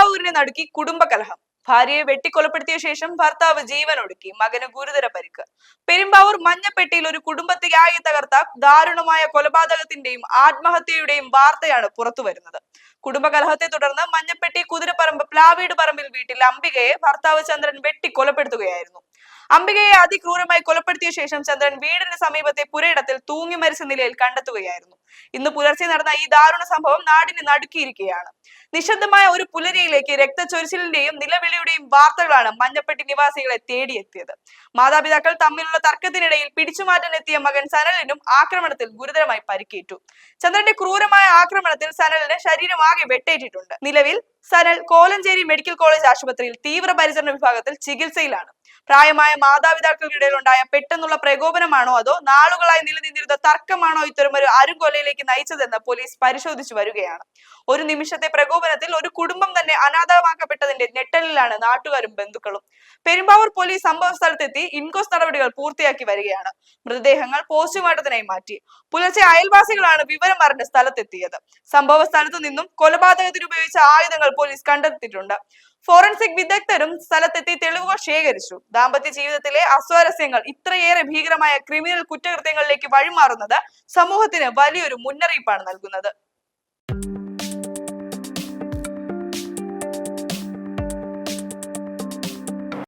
പെരുമ്പാവൂരിനെ നടുക്കി കുടുംബകലഹം. ഭാര്യയെ വെട്ടിക്കൊലപ്പെടുത്തിയ ശേഷം ഭർത്താവ് ജീവനൊടുക്കി, മകന് ഗുരുതര പരിക്ക്. പെരുമ്പാവൂർ മഞ്ഞപ്പെട്ടിയിൽ ഒരു കുടുംബത്തെയാകെ തകർത്ത ദാരുണമായ കൊലപാതകത്തിന്റെയും ആത്മഹത്യയുടെയും വാർത്തയാണ് പുറത്തു വരുന്നത്. കുടുംബകലഹത്തെ തുടർന്ന് മഞ്ഞപ്പെട്ടി കുതിരപ്പറമ്പ് പ്ലാവീട് പറമ്പിൽ വീട്ടിൽ അംബികയെ ഭർത്താവ് ചന്ദ്രൻ വെട്ടിക്കൊലപ്പെടുത്തുകയായിരുന്നു. അംബികയെ അതിക്രൂരമായി കൊലപ്പെടുത്തിയ ശേഷം ചന്ദ്രൻ വീടിന് സമീപത്തെ പുരയിടത്തിൽ തൂങ്ങി മരിച്ച നിലയിൽ കണ്ടെത്തുകയായിരുന്നു. ഇന്ന് പുലർച്ചെ നടന്ന ഈ ദാരുണ സംഭവം നാടിനെ നടുക്കിയിരിക്കുകയാണ്. നിശബ്ദമായ ഒരു പുലരിയിലേക്ക് രക്തച്ചൊരിച്ചിലിന്റെയും നിലവിളിയുടെയും വാർത്തകളാണ് മഞ്ഞപ്പെട്ടി നിവാസികളെ തേടിയെത്തിയത്. മാതാപിതാക്കൾ തമ്മിലുള്ള തർക്കത്തിനിടയിൽ പിടിച്ചുമാറ്റാനെത്തിയ മകൻ സനലിനും ആക്രമണത്തിൽ ഗുരുതരമായി പരിക്കേറ്റു. ചന്ദ്രന്റെ ക്രൂരമായ ആക്രമണത്തിൽ സനലിന് ശരീരമാകെ വെട്ടേറ്റിട്ടുണ്ട്. നിലവിൽ സനൽ കോലഞ്ചേരി മെഡിക്കൽ കോളേജ് ആശുപത്രിയിൽ തീവ്രപരിചരണ വിഭാഗത്തിൽ ചികിത്സയിലാണ്. പ്രായമായ മാതാപിതാക്കൾക്കിടയിൽ ഉണ്ടായ പെട്ടെന്നുള്ള പ്രകോപനമാണോ അതോ നാളുകളായി നിലനിന്നിരുന്ന തർക്കമാണോ ഇത്തരമൊരു അരുംകൊലയിലേക്ക് നയിച്ചതെന്ന് പോലീസ് പരിശോധിച്ചു വരികയാണ്. ഒരു നിമിഷത്തെ പ്രകോപനത്തിൽ ഒരു കുടുംബം തന്നെ അനാഥമാക്കപ്പെട്ടതിന്റെ ഞെട്ടലിലാണ് നാട്ടുകാരും ബന്ധുക്കളും. പെരുമ്പാവൂർ പോലീസ് സംഭവ സ്ഥലത്തെത്തി ഇൻക്വസ്റ്റ് നടപടികൾ പൂർത്തിയാക്കി വരികയാണ്. മൃതദേഹങ്ങൾ പോസ്റ്റ്മോർട്ടത്തിനായി മാറ്റി. പുലർച്ചെ അയൽവാസികളാണ് വിവരം അറിഞ്ഞ് സ്ഥലത്തെത്തിയത്. സംഭവ സ്ഥലത്തു നിന്നും കൊലപാതകത്തിന് ഉപയോഗിച്ച ആയുധങ്ങൾ പോലീസ് കണ്ടെത്തിയിട്ടുണ്ട്. ഫോറൻസിക് വിദഗ്ധരും സ്ഥലത്തെത്തി തെളിവുകൾ ശേഖരിച്ചു. ദാമ്പത്യ ജീവിതത്തിലെ അസ്വാരസ്യങ്ങൾ ഇത്രയേറെ ഭീകരമായ ക്രിമിനൽ കുറ്റകൃത്യങ്ങളിലേക്ക് വഴിമാറുന്നത് സമൂഹത്തിന് വലിയൊരു മുന്നറിയിപ്പാണ് നൽകുന്നത്.